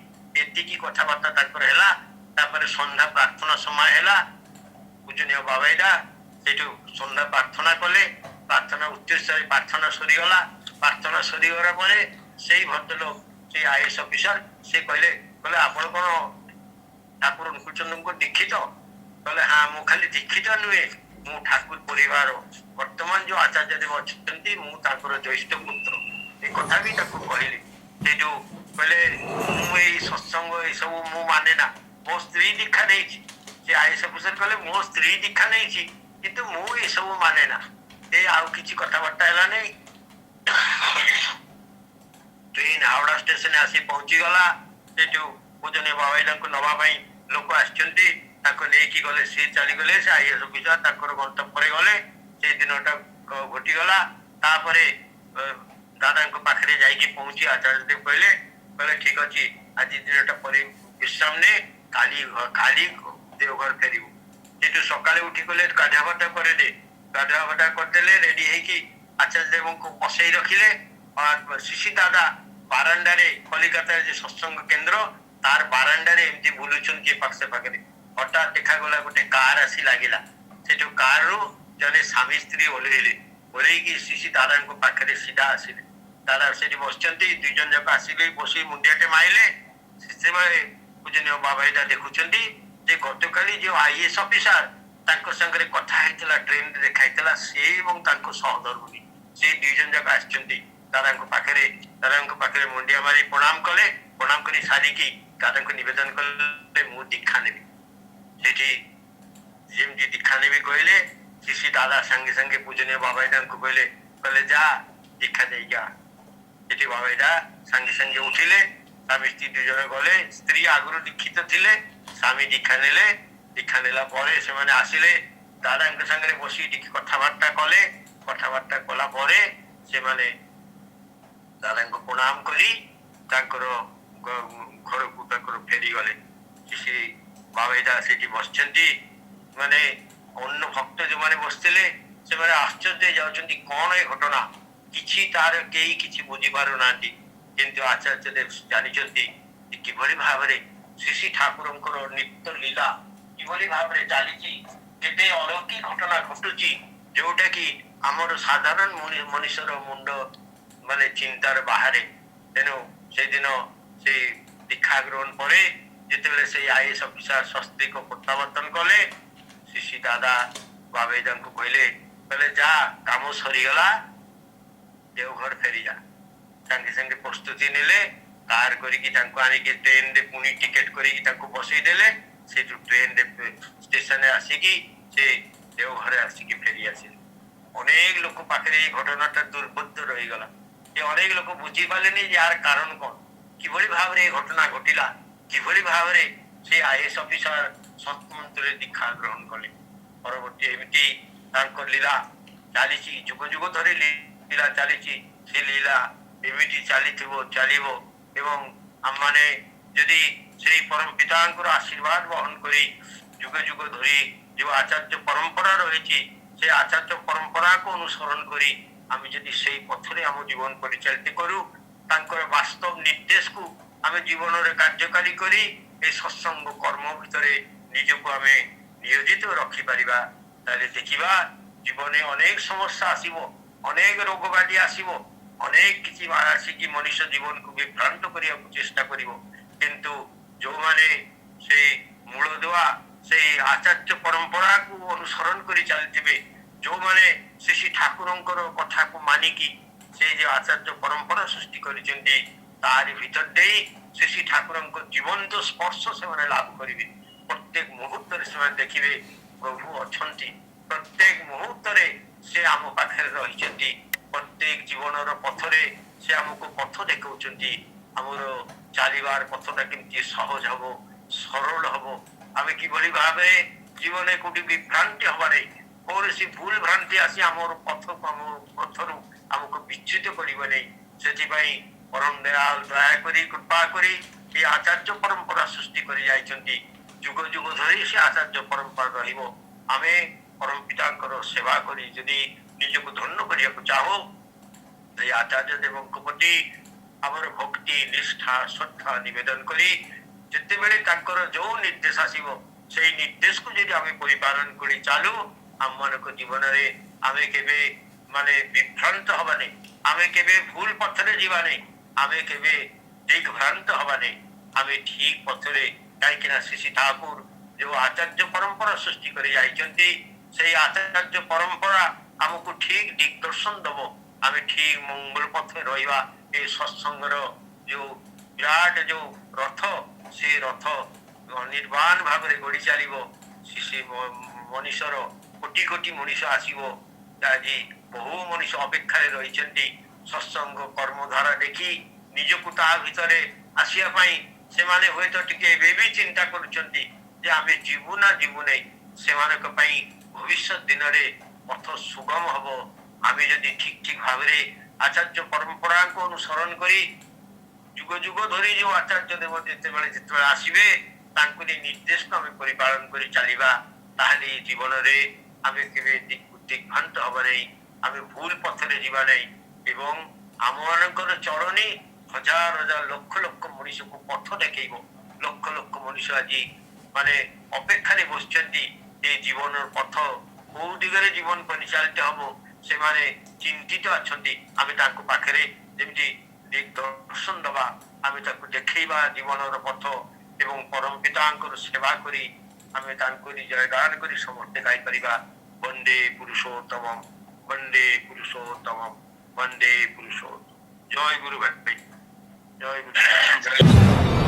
[SPEAKER 2] ଏତିକି କଥାବାର୍ତ୍ତା ତାଙ୍କର ହେଲା। ତାପରେ ସନ୍ଧ୍ୟା ପ୍ରାର୍ଥନା ସମୟ ହେଲା। ପୂଜନୀୟ ବାବାଇଦା ସେଇଠୁ ସନ୍ଧ୍ୟା ପ୍ରାର୍ଥନା କଲେ। ପ୍ରାର୍ଥନା ଉଦ୍ଦେଶ୍ୟରେ ପ୍ରାର୍ଥନା ସରିଗଲା। ପ୍ରାର୍ଥନା ସରିଗଲା ପରେ ସେଇ ଭଦ୍ରଲୋକ, ସେଇ IAS ଅଫିସର, ସେ କହିଲେ ଆପଣ କଣ ଠାକୁର ନୃସିଂହଙ୍କ ଦୀକ୍ଷିତ? କହିଲେ ହଁ ମୁଁ ଖାଲି ଦୀକ୍ଷିତ ନୁହେଁ, ମୁଁ ଠାକୁର ପରିବାର, ବର୍ତ୍ତମାନ ଯୋଉ ଆଚାର୍ଯ୍ୟ ଦେବ ଅଛନ୍ତି ମୁଁ ତାଙ୍କର ଜ୍ୟେଷ୍ଠ ପୁତ୍ର। ଏ କଥା ବି ତାକୁ କହିଲି। ସେଇଠୁ କହିଲେ ମୁଁ ଏଇ ସତ୍ସଙ୍ଗ ଏସବୁ ମୁଁ ମାନେ ନା, ମୋ ସ୍ତ୍ରୀ ଦୀକ୍ଷା ନେଇଛି। ସେ IAS ଅଫିସର କହିଲେ ମୋ ସ୍ତ୍ରୀ ଦୀକ୍ଷା ନେଇଛି, କିନ୍ତୁ ମୁଁ ଏସବୁ ମାନେ ନା। ଏ ଆଉ କିଛି କଥାବାର୍ତ୍ତା ହେଲାନି। ଟ୍ରେନ ହାଓଡା ଷ୍ଟେସନରେ ଆସି ପହଞ୍ଚିଗଲା। ସେଠୁ ପୂଜନୀୟ ବାବାଇଦାଙ୍କୁ ନବା ପାଇଁ ଲୋକ ଆସିଛନ୍ତି। ତାଙ୍କୁ ନେଇକି ଗଲେ, ସିଏ ଚାଲିଗଲେ। ସେ IAS ଅଫିସର ତାଙ୍କର ଗନ୍ତବ୍ୟରେ ଗଲେ। ସେଇ ଦିନଟା ଘଟିଗଲା। ତାପରେ ଦାଦାଙ୍କ ପାଖରେ ଯାଇକି ପହଞ୍ଚି ଆଚାର୍ଯ୍ୟ ଦେବ କହିଲେ ଠିକ ଅଛି, ଆଜି ଦିନଟା ପରେ ବିଶ୍ରାମ ନେ, କାଲି ଦେଓଘର ଫେରିବୁ। ସେଠୁ ସକାଳେ ଉଠି ଗଲେ ଗାଧୁଆ ପାଧୁଆ କରିଲେ। ଗାଧୁଆ ପାଧୁଆ କରିଦେଲେ, ରେଡି ହେଇକି ଆଚାର୍ଯ୍ୟ ଦେବଙ୍କୁ ବସେଇ ରଖିଲେ। ଶିଶି ଦାଦା ବାରାଣ୍ଡାରେ, କଲିକତାରେ ଯେ ସତ୍ସଙ୍ଗ କେନ୍ଦ୍ର, ତାର ବାରାଣ୍ଡାରେ ଏମିତି ବୁଲୁଛନ୍ତି ଏ ପାଖ ପାଖରେ। ହଠାତ୍ ଦେଖାଗଲା ଗୋଟେ କାର ଆସି ଲାଗିଲା। ସେଠୁ କାରରୁ ଜଣେ ସ୍ୱାମୀ ସ୍ତ୍ରୀ ଓହ୍ଲେଇଲେ। ଓହ୍ଲେଇକି ଶିଶି ଦାଦାଙ୍କ ପାଖରେ ସିଧା ଆସିଲେ। ଦାଦା ସେଠି ବସିଛନ୍ତି। ଦୁଇ ଜଣ ଯାକ ଆସିଲେ, ବସି ମୁଣ୍ଡିଆଟେ ମାଇଲେ। ସେତେବେଳେ ପୂଜନୀୟ ବାବାଇଦା ଦେଖୁଛନ୍ତି ଯେ ଗତକାଲି ଯୋଉ IAS ଅଫିସର ତାଙ୍କ ସାଙ୍ଗରେ କଥା ହେଇଥିଲା, ଟ୍ରେନରେ ଦେଖା ହେଇଥିଲା, ସେ ଏବଂ ତାଙ୍କ ସହଧର୍ମିଣୀ, ସେ ଦୁଇ ଜଣ ଯାକ ଆସିଛନ୍ତି ଦାଦାଙ୍କ ପାଖରେ ମୁଣ୍ଡିଆ ମାରି ପ୍ରଣାମ କଲେ। ପ୍ରଣାମ କରି ସାରିକି ଦାଦାଙ୍କୁ ନିବେଦନ କଲେ ମୁଁ ଦୀକ୍ଷା ନେବି। ସେଠି ଯେମିତି ଦୀକ୍ଷା ନେବି କହିଲେ, ଶିଶି ଦାଦା ସାଙ୍ଗେ ସାଙ୍ଗେ ପୂଜନୀୟ ବାବାଇଦାଙ୍କୁ କହିଲେ ଯା ଦୀକ୍ଷା ଦେଇକି ଆ। ସେଠି ବାବାଇଦା ସାଙ୍ଗେ ସାଙ୍ଗେ ଉଠିଲେ, ସ୍ୱାମୀ ସ୍ତ୍ରୀ ଦୁଇ ଜଣ ଗଲେ। ସ୍ତ୍ରୀ ଆଗରୁ ଦୀକ୍ଷିତ ଥିଲେ, ସ୍ୱାମୀ ଦୀକ୍ଷା ନେଲେ। ଦୀକ୍ଷା ନେଲା ପରେ ସେମାନେ ଆସିଲେ, ଦାଦାଙ୍କ ସାଙ୍ଗରେ ବସି ଟିକେ କଥାବାର୍ତ୍ତା କଲେ। କଥାବାର୍ତ୍ତା କଲା ପରେ ସେମାନେ ଦାଦାଙ୍କୁ ପ୍ରଣାମ କରି ତାଙ୍କର ଘରକୁ ତାଙ୍କର ଫେରିଗଲେ। ସେ ବାବାଇଦା ସେଠି ବସିଛନ୍ତି, ମାନେ ଅନ୍ୟ ଭକ୍ତ ଯୋଉମାନେ ବସିଥିଲେ ସେମାନେ ଆଶ୍ଚର୍ଯ୍ୟ ଯାଉଛନ୍ତି, କଣ ଏ ଘଟଣା, କିଛି ତାର କେହି କିଛି ବୁଝିପାରୁନାହାନ୍ତି। କିନ୍ତୁ ଆଚାର୍ଯ୍ୟ ଦେବ ଜାଣିଛନ୍ତି କିଭଳି ଭାବରେ ଶ୍ରୀ ଠାକୁରଙ୍କର ନିତ୍ୟ ଲୀଳା କିଭଳି ଭାବରେ ଚାଲିଛି, କେତେ ଅଲୌକିକ ଘଟଣା ଘଟୁଛି ଯୋଉଟା କି ଆମର ସାଧାରଣ ମଣିଷର ମୁଣ୍ଡ ମାନେ ଚିନ୍ତାର ବାହାରେ। ତେଣୁ ସେଦିନ ସେ ଦୀକ୍ଷା ଗ୍ରହଣ ପରେ ଯେତେବେଳେ ସେଇ ଆଇଏଏସ୍ ଅଫିସର ଶସ୍ତ୍ରୀକୁ ପ୍ରତ୍ୟାବର୍ତ୍ତନ କଲେ, ଶ୍ରୀ ଦାଦା ବାବେଦାଙ୍କୁ କହିଲେ ଯା କାମ ସରିଗଲା, ଦେଓଘର ଫେରିଯା। ସାଙ୍ଗେ ସାଙ୍ଗେ ପ୍ରସ୍ତୁତି ନେଲେ, କାର କରିକି ତାଙ୍କୁ ଆଣିକି ଟ୍ରେନରେ ପୁଣି ଟିକେଟ କରିକି ତାଙ୍କୁ ବସେଇ ଦେଲେ। ସେଠୁ ଟ୍ରେନରେ ଷ୍ଟେସନରେ ଆସିକି ସେ ଦେଓଘରେ ଆସିକି ଫେରି ଆସିଲେ। ଅନେକ ଲୋକ ପାଖରେ ଏଇ ଘଟଣାଟା ଦୁର୍ବୁଦ୍ଧ ରହିଗଲା। ଅନେକ ଲୋକ ବୁଝିପାରିଲେନି ଯେ ୟାର କାରଣ କଣ, କିଭଳି ଭାବରେ ଏ ଘଟଣା ଘଟିଲା, କିଭଳି ଭାବରେ ସେ ଆଇଏଏସ୍ ଅଫିସର ସତ୍ମନ୍ତରେ ଦୀକ୍ଷା ଗ୍ରହଣ କଲେ। ପରବର୍ତ୍ତୀ ଏମିତି ତାଙ୍କ ଲୀଳା ଚାଲିଛି, ଯୁଗ ଯୁଗ ଧରି ଲୀଳା ଚାଲିଛି। ସେ ଲୀଳା ଏମିତି ଚାଲିବ ଏବଂ ଆମମାନେ ଯଦି ସେଇ ପରମ ପିତାଙ୍କର ଆଶୀର୍ବାଦ ବହନ କରି ଯୁଗ ଯୁଗ ଧରି ଯୋଉ ଆଚାର୍ଯ୍ୟ ପରମ୍ପରା ରହିଛି, ସେ ଆଚାର୍ଯ୍ୟ ପରମ୍ପରାକୁ ଅନୁସରଣ କରି ଆମେ ଯଦି ସେଇ ପଥରେ ଆମ ଜୀବନ ପରିଚାଳିତ କରୁ, ତାଙ୍କର ବାସ୍ତବ ନିର୍ଦ୍ଦେଶକୁ ଆମେ ଜୀବନରେ କାର୍ଯ୍ୟକାରୀ କରି ଏ ସତ୍ସଙ୍ଗ କର୍ମ ଭିତରେ ନିଜକୁ ଆମେ ନିୟୋଜିତ ରଖିପାରିବା, ତାହେଲେ ଦେଖିବା ଜୀବନରେ ଅନେକ ସମସ୍ୟା ଆସିବ, ଅନେକ ରୋଗ ବ୍ୟାଧି ଆସିବ, ଅନେକ କିଛି ଆସିକି ମଣିଷ ଜୀବନକୁ ବିଭ୍ରାନ୍ତ କରିବାକୁ ଚେଷ୍ଟା କରିବ। କିନ୍ତୁ ଯୋଉମାନେ ସେ ମୂଳଦୁଆ ସେଇ ଆଚାର୍ଯ୍ୟ ପରମ୍ପରାକୁ ଅନୁସରଣ କରି ଚାଲିଥିବେ, ଯୋଉମାନେ ଶ୍ରୀ ଠାକୁରଙ୍କର କଥାକୁ ମାନିକି ସେ ଯେ ଆଚାର୍ଯ୍ୟ ପରମ୍ପରା ସୃଷ୍ଟି କରିଛନ୍ତି, ତାରି ଭିତର ଦେଇ ଶ୍ରୀ ଠାକୁରଙ୍କ ଜୀବନ୍ତ ସ୍ପର୍ଶ ସେମାନେ ଲାଭ କରିବେ। ପ୍ରତ୍ୟେକ ମୁହୂର୍ତ୍ତରେ ସେମାନେ ଦେଖିବେ ପ୍ରଭୁ ଅଛନ୍ତି, ପ୍ରତ୍ୟେକ ମୁହୂର୍ତ୍ତରେ ସେ ଆମ ପାଖରେ ରହିଛନ୍ତି, ପ୍ରତ୍ୟେକ ଜୀବନର ପଥରେ ସେ ଆମକୁ ପଥ ଦେଖାଉଛନ୍ତି। ଆମର ଚାଲିବାର ପଥଟା କେମିତି ସହଜ ହବ, ସରଳ ହବ, ଆମେ କିଭଳି ଭାବେ ଜୀବନରେ କୋଉଠି ବିଭ୍ରାନ୍ତି ହବା ନାହିଁ, କୌଣସି ଭୁଲ ଭ୍ରାନ୍ତି ଆସି ଆମର ପଥରୁ ଆମକୁ ବିଚ୍ୟୁତ କରିବ ନାହିଁ। ସେଥିପାଇଁ ପରମ ଦୟାଲ ଦୟା କରି କୃପା କରି ଏ ଆଚାର୍ଯ୍ୟ ପରମ୍ପରା ସୃଷ୍ଟି କରି ଯାଇଛନ୍ତି। ଯୁଗ ଯୁଗ ଧରି ସେ ଆଚାର୍ଯ୍ୟ ପରମ୍ପରା ରହିବ। ଆମେ ପରମ ପିତାଙ୍କର ସେବା କରି ଯଦି ନିଜକୁ ଧନ୍ୟ କରିବାକୁ ଚାହୁଁ, এই আচার্য দেবଙ୍କ প্রতি ଆମର ଭକ୍ତି ନିଷ୍ଠା ଶ୍ରଦ୍ଧା ନିବେଦନ କରି ଯେତେବେଳେ ତାଙ୍କର ଯୋଉ ନିର୍ଦ୍ଦେଶ ଆସିବ ସେଇ ନିର୍ଦ୍ଦେଶକୁ ଯଦି ଆମେ ପରିପାଳନ କରି ଚାଲୁ, ଆମମାନଙ୍କ ଜୀବନରେ ଆମେ କେବେ ମାନେ ବିଭ୍ରାନ୍ତ ହବା ନାହିଁ, ଆମେ କେବେ ଭୁଲ ପଥରେ ଯିବା ନାହିଁ, ଆମେ କେବେ ଦିଗ୍ଭ୍ରାନ୍ତ ହବା ନାହିଁ, ଆମେ ଠିକ ପଥରେ, କାହିଁକି ନା ଶ୍ରୀ ଠାକୁର ଯୋଉ ଆଚାର୍ଯ୍ୟ ପରମ୍ପରା ସୃଷ୍ଟି କରି ଯାଇଛନ୍ତି, ସେଇ ଆଚାର୍ଯ୍ୟ ପରମ୍ପରା ଆମକୁ ଠିକ ଦିଗ୍ଦର୍ଶନ ଦବ। ଆମେ ଠିକ ମଙ୍ଗଳ ପଥରେ ରହିବା। ଏ ସତ୍ସଙ୍ଗର ଯୋଉ ବିରାଟ ଯୋଉ ରଥ, ସେ ରଥ ନିର୍ବାଣ ଭାବରେ ଗଡ଼ି ଚାଲିବ। ସେ ମଣିଷର କୋଟି କୋଟି ମଣିଷ ଆସିବ। ଆଜି ବହୁ ମଣିଷ ଅପେକ୍ଷାରେ ରହିଛନ୍ତି ସତ୍ସଙ୍ଗ କର୍ମଧାରା ଦେଖି ନିଜକୁ ତା ଭିତରେ ଆସିବା ପାଇଁ। ସେମାନେ ହୁଏତ ଟିକେ ଏବେ ବି ଚିନ୍ତା କରୁଛନ୍ତି ଯେ ଆମେ ଯିବୁ ନା ଯିବୁ ନାହିଁ। ସେମାନଙ୍କ ପାଇଁ ଭବିଷ୍ୟତ ଦିନରେ ପଥ ସୁଗମ ହବ। ଆମେ ଯଦି ଠିକ ଠିକ ଭାବରେ ଆଚାର୍ଯ୍ୟ ପରମ୍ପରାକୁ ଅନୁସରଣ କରି ଯୁଗ ଯୁଗ ଧରି ଯୋଉ ଆଚାର୍ଯ୍ୟ ଦେବ ଯେତେବେଳେ ଆସିବେ, ତାଙ୍କୁ ନିର୍ଦ୍ଦେଶକୁ ଆମେ ପରିପାଳନ କରି ଚାଲିବା, ତାହେଲେ ଜୀବନରେ ଆମେ କେବେ ଦିଗ୍ଭ୍ରାନ୍ତ ହବ ନାହିଁ, ଆମେ ଭୁଲ ପଥରେ ଯିବା ନାହିଁ। ଏବଂ ଆମମାନଙ୍କର ଚରଣୀ ହଜାର ହଜାର ଲକ୍ଷ ଲକ୍ଷ ମଣିଷକୁ ପଥ ଦେଖେଇବ। ଲକ୍ଷ ଲକ୍ଷ ମଣିଷ ଆଜି ମାନେ ଅପେକ୍ଷାରେ ବସିଛନ୍ତି ଏ ଜୀବନର ପଥ କୋଉ ଦିଗରେ ଜୀବନ ପରିଚାଳିତ ହବ, ସେମାନେ ଚିନ୍ତିତ ଅଛନ୍ତି। ଆମେ ତାଙ୍କ ପାଖରେ ଯେମିତି ଦିଗ୍ଦର୍ଶନ ଦବା, ଆମେ ତାକୁ ଦେଖେଇବା ଜୀବନର ପଥ ଏବଂ ପରମ ପିତାଙ୍କର ସେବା କରି ଆମେ ତାଙ୍କୁ ଜୟଗାନ କରି ସମସ୍ତେ ଗାଇପାରିବା ବନ୍ଦେ ପୁରୁଷୋତ୍ତମମ୍, ବନ୍ଦେ ପୁରୁଷୋତ୍ତମମ୍, ବନ୍ଦେ ପୁରୁଷୋତ୍ତମ। ଜୟ ଗୁରୁ ଭାଇ, ଜୟ ଗୁରୁ।